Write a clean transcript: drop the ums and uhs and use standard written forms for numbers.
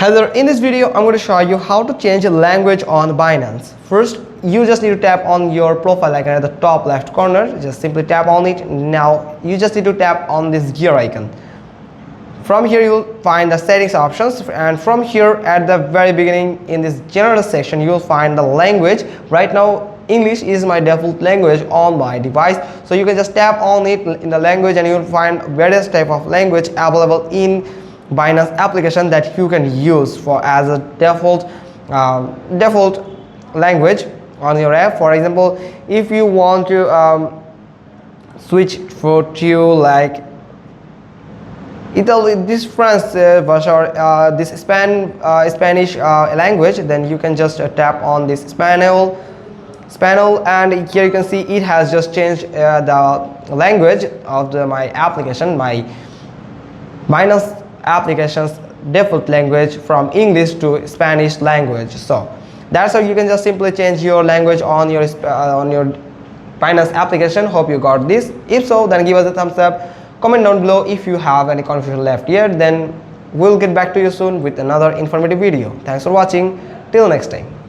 Hello, in this video I'm going to show you how to change a language on Binance. First, you just need to tap on your profile icon at the top left corner. Just simply tap on it. Now you just need to tap on this gear icon. From here you will find the settings options, and from here at the very beginning in this general section you will find the language. Right now English is my default language on my device, so you can just tap on it in the language and you will find various type of language available in Binance application that you can use for as a default language on your app. For example, if you want to switch to like Italy, this French or this Spanish language, then you can just tap on this Spanish, and here you can see it has just changed the language of my application, my Binance application's default language from English to Spanish language. So that's how you can just simply change your language on your Binance application. Hope you got this. If so, then give us a thumbs up. Comment down below if you have any confusion left here. Then we'll get back to you soon with another informative video. Thanks for watching. Till next time.